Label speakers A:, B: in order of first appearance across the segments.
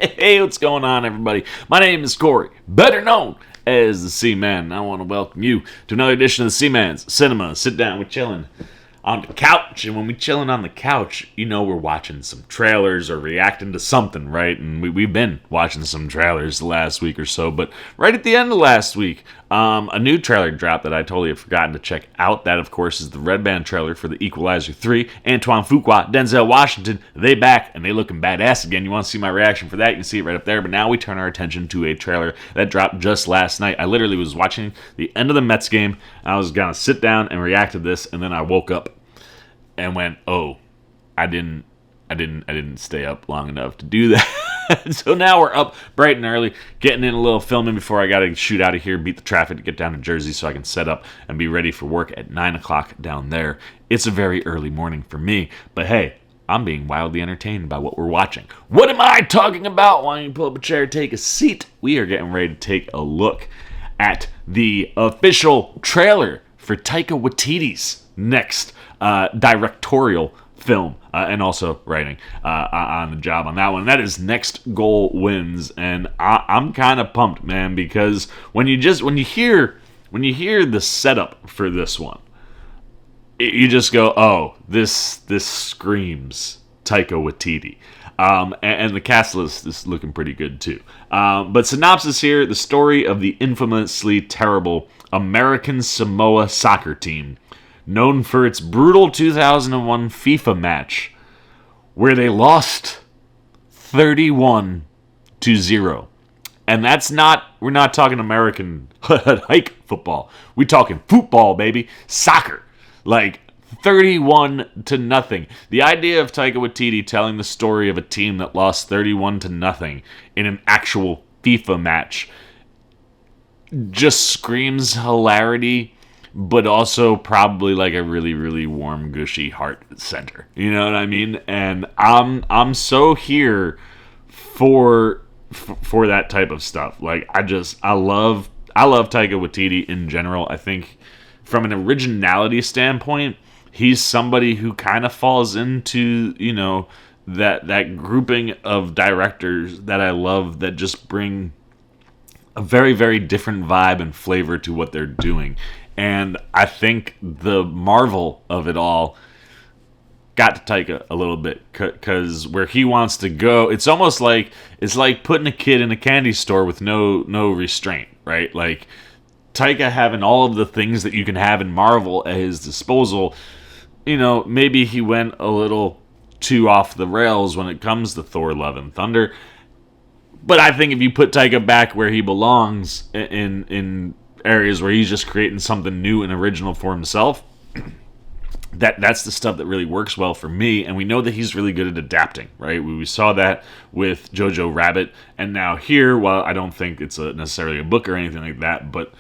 A: Hey, what's going on, everybody? My name is Corey, better known as the C-Man. I want to welcome you to another edition of the C-Man's Cinema. Sit down, we're chilling on the couch, and when we're chilling on the couch, you know we're watching some trailers or reacting to something, right? And we've been watching some trailers the last week or so, but right at the end of last week, a new trailer dropped that I totally had forgotten to check out. That, of course, is the Red Band trailer for The Equalizer 3. Antoine Fuqua, Denzel Washington, they back, and they looking badass again. You want to see my reaction for that, you can see it right up there. But now we turn our attention to a trailer that dropped just last night. I literally was watching the end of the Mets game, and I was going to sit down and react to this, and then I woke up and went, oh, I didn't stay up long enough to do that. So now we're up bright and early, getting in a little filming before I got to shoot out of here, beat the traffic to get down to Jersey so I can set up and be ready for work at 9 o'clock down there. It's a very early morning for me, but hey, I'm being wildly entertained by what we're watching. What am I talking about? Why don't you pull up a chair, take a seat? We are getting ready to take a look at the official trailer for Taika Waititi's next directorial film and also writing on the job on that one. That is Next Goal Wins, and I'm kind of pumped, man, because when you hear the setup for this one, you just go, oh, this screams Taika Waititi. And the cast list is looking pretty good too. But synopsis here: the story of the infamously terrible American Samoa soccer team, known for its brutal 2001 FIFA match, where they lost 31-0. And we're not talking American hike football. We're talking football, baby. Soccer. Like 31-0. The idea of Taika Waititi telling the story of a team that lost 31-0 in an actual FIFA match just screams hilarity, but also probably like a really, really warm, gushy heart center. You know what I mean? And I'm so here for that type of stuff. Like I love Taika Waititi in general. I think from an originality standpoint, he's somebody who kind of falls into, you know, that grouping of directors that I love that just bring a very, very different vibe and flavor to what they're doing. And I think the marvel of it all got to Taika a little bit, because where he wants to go, it's almost like it's like putting a kid in a candy store with no restraint, right? Like Taika having all of the things that you can have in Marvel at his disposal. You know, maybe he went a little too off the rails when it comes to Thor: Love and Thunder. But I think if you put Taika back where he belongs in areas where he's just creating something new and original for himself, that's the stuff that really works well for me. And we know that he's really good at adapting, right? We saw that with Jojo Rabbit, and now here, while I don't think it's necessarily a book or anything like that, but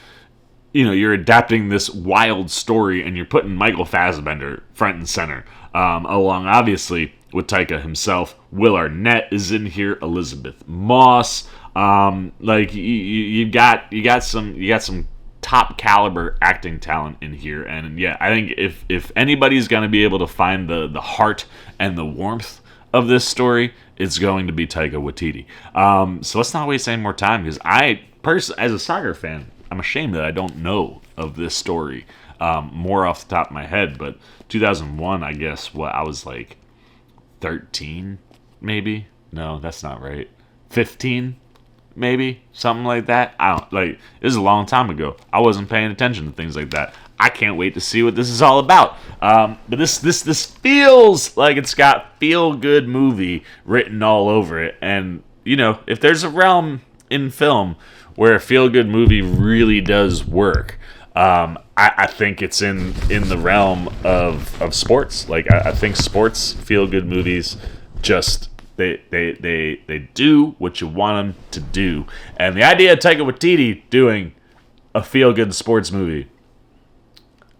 A: you know, you're adapting this wild story and you're putting Michael Fassbender front and center, along obviously with Taika himself. Will Arnett is in here, Elizabeth Moss. Like you got some top caliber acting talent in here, and yeah, I think if anybody's gonna be able to find the heart and the warmth of this story, it's going to be Taika Waititi. So let's not waste any more time, because I personally, as a soccer fan, I'm ashamed that I don't know of this story more off the top of my head. But 2001, I guess, I was like 13, maybe? No, that's not right. 15, maybe? Something like that. I don't, like, it was a long time ago. I wasn't paying attention to things like that. I can't wait to see what this is all about. But this feels like it's got feel-good movie written all over it. And, you know, if there's a realm in film where a feel-good movie really does work, I think it's in the realm of sports. Like I think sports feel-good movies just they do what you want them to do. And the idea of Taika Waititi doing a feel-good sports movie,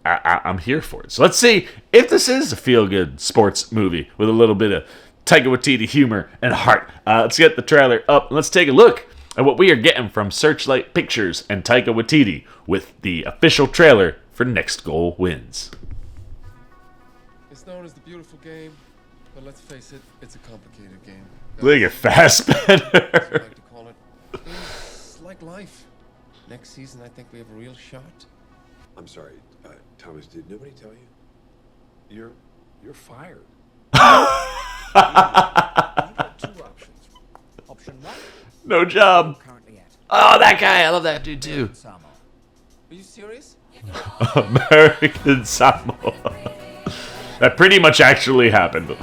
A: I'm here for it. So let's see if this is a feel-good sports movie with a little bit of Taika Waititi humor and heart. Let's get the trailer up and let's take a look at what we are getting from Searchlight Pictures and Taika Waititi with the official trailer for Next Goal Wins.
B: It's known as the beautiful game, but let's face it, it's a complicated game.
A: Look at Fassbender.
B: like to call it. It's like life. Next season, I think we have a real shot.
C: I'm sorry, Thomas. Did nobody tell you? You're fired.
D: You got two options. Option one,
A: No job.
D: currently at
A: Oh, that guy. I love that dude too.
D: Samo.
B: Are you serious?
A: American Samoa. That pretty much actually happened.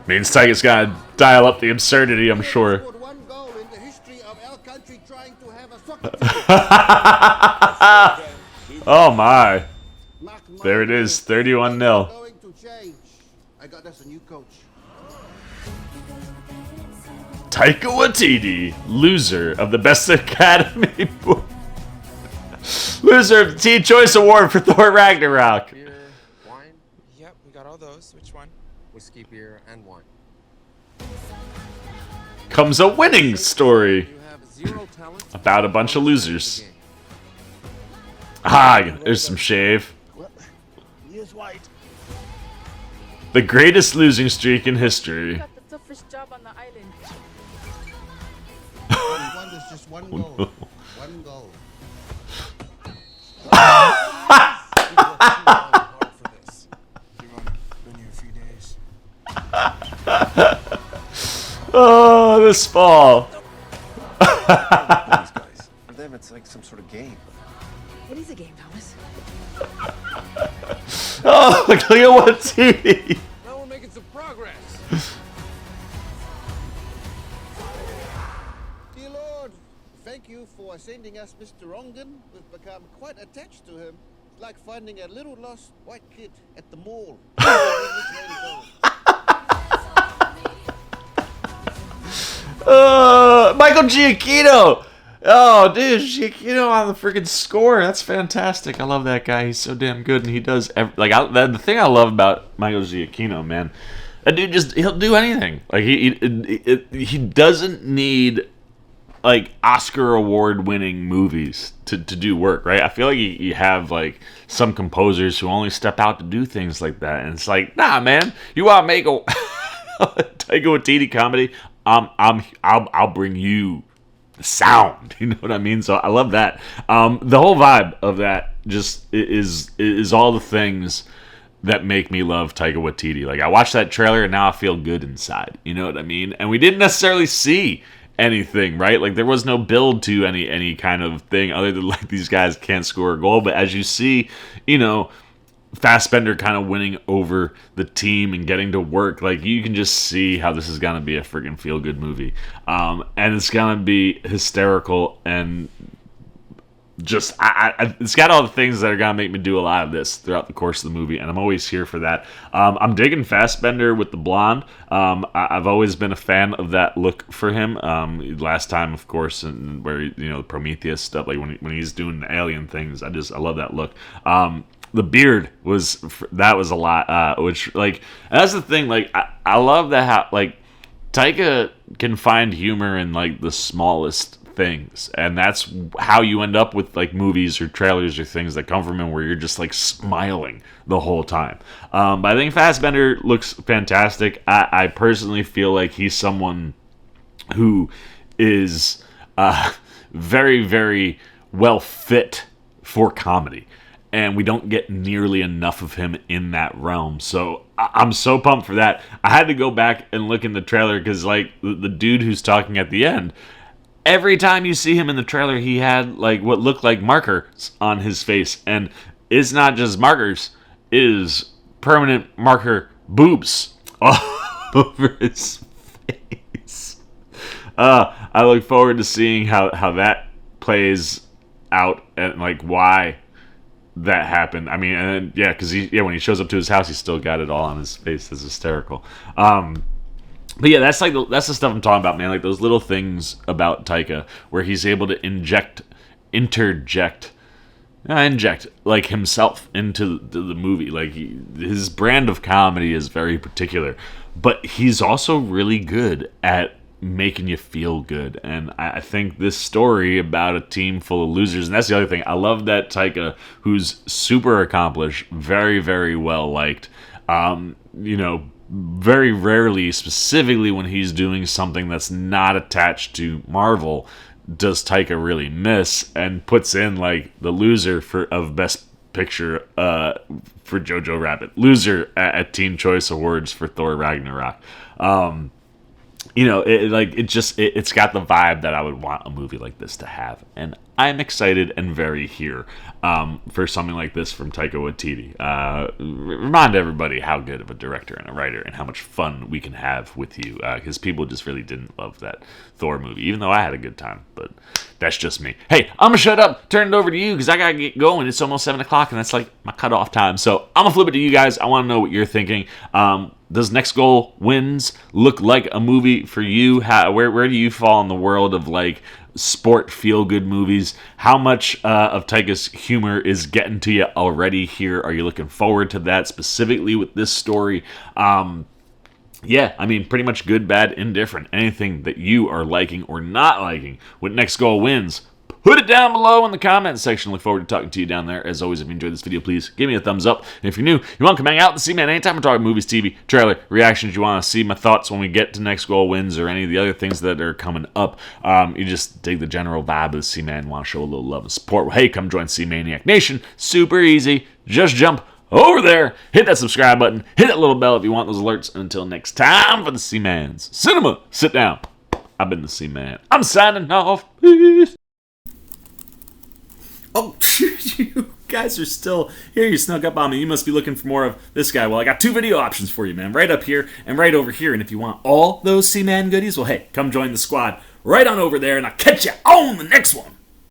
A: Means Taika's gotta dial up the absurdity, I'm sure.
E: Scored one goal in the history of our country trying to have a soccer team.
A: Oh my.
E: Mark my
A: There it is,
E: words,
A: 31-0.
E: things are going to change. I got us a new coach.
A: Taika Waititi, loser of the Best Academy. Loser of the Teen Choice Award for Thor Ragnarok.
B: Beer, wine? Yep, we got all those. Which one? Whiskey, beer, and wine.
A: Comes a winning story
B: You have zero talent.
A: about a bunch of losers. Ah, there's some shave.
E: Well, he is white.
A: The greatest losing streak in history.
F: Got the toughest job on the island.
E: All he wants is just one goal. One goal.
B: Hard for this. You've only been here a few days.
A: Oh, this fall.
C: These guys.
B: For them, it's like some sort of game.
F: It is a game, Thomas.
A: Oh, look at Waititi.
B: Now we're making some progress.
E: Dear Lord, thank you for sending us Mr. Rongan. We've become quite attached to him. It's like finding a little lost white kid at the mall. Which way to go?
A: Michael Giacchino. Oh, dude, Giacchino on the freaking score. That's fantastic. I love that guy. He's so damn good, and he does the thing I love about Michael Giacchino, man. That dude he'll do anything. Like he doesn't need like Oscar award winning movies to do work, right? I feel like you have like some composers who only step out to do things like that, and it's like, nah, man, you want to make a Taika Waititi comedy? I'll bring you the sound. You know what I mean? So I love that. The whole vibe of that just is all the things that make me love Taika Waititi. Like, I watched that trailer and now I feel good inside. You know what I mean? And we didn't necessarily see anything, right? Like, there was no build to any kind of thing other than like these guys can't score a goal. But as you see, you know, Fassbender kind of winning over the team and getting to work, like, you can just see how this is gonna be a freaking feel good movie, and it's gonna be hysterical and just it's got all the things that are gonna make me do a lot of this throughout the course of the movie, and I'm always here for that. I'm digging Fassbender with the blonde. I've always been a fan of that look for him. Last time, of course, and where, you know, Prometheus stuff, like when he's doing the alien things, I love that look. The beard was a lot, which, like, that's the thing. Like, I love that how, like, Taika can find humor in like the smallest things, and that's how you end up with like movies or trailers or things that come from him where you're just like smiling the whole time. But I think Fassbender looks fantastic. I personally feel like he's someone who is very, very well fit for comedy, and we don't get nearly enough of him in that realm. So I'm so pumped for that. I had to go back and look in the trailer because, like, the dude who's talking at the end, every time you see him in the trailer, he had like what looked like markers on his face, and it's not just markers; it is permanent marker boobs all over his face. I look forward to seeing how that plays out and like why that happened. I mean, and then, yeah, because when he shows up to his house, he's still got it all on his face. That's hysterical. But yeah, that's the stuff I'm talking about, man. Like those little things about Taika where he's able to inject like himself into the movie. Like his brand of comedy is very particular, but he's also really good at making you feel good. And I think this story about a team full of losers, and that's the other thing. I love that Taika, who's super accomplished, very, very well liked, very rarely, specifically when he's doing something that's not attached to Marvel, does Taika really miss and puts in like the loser of Best Picture for Jojo Rabbit, loser at Teen Choice Awards for Thor Ragnarok. It's got the vibe that I would want a movie like this to have, and I'm excited and very here for something like this from Taika Waititi. Remind everybody how good of a director and a writer and how much fun we can have with you, because people just really didn't love that Thor movie, even though I had a good time, but that's just me. Hey, I'm gonna shut up, turn it over to you, because I gotta get going. It's almost 7 o'clock, and that's like my cutoff time, so I'm gonna flip it to you guys. I want to know what you're thinking. Does Next Goal Wins look like a movie for you? Where do you fall in the world of like sport feel-good movies? How much of Taika's humor is getting to you already here? Are you looking forward to that specifically with this story? Yeah, I mean, pretty much good, bad, indifferent. Anything that you are liking or not liking with Next Goal Wins, put it down below in the comments section. Look forward to talking to you down there. As always, if you enjoyed this video, please give me a thumbs up. And if you're new, you want to come hang out with the C-Man anytime we're talking movies, TV, trailer, reactions, you want to see my thoughts when we get to Next Goal Wins or any of the other things that are coming up, you just dig the general vibe of the C-Man, want to show a little love and support, well, hey, come join C-Maniac Nation. Super easy. Just jump over there, hit that subscribe button, hit that little bell if you want those alerts. And until next time for the C-Man's Cinema, sit down. I've been the C-Man. I'm signing off. Peace. Oh, you guys are still here. You snuck up on me. You must be looking for more of this guy. Well, I got 2 video options for you, man. Right up here and right over here. And if you want all those C-Man goodies, well, hey, come join the squad right on over there, and I'll catch you on the next one.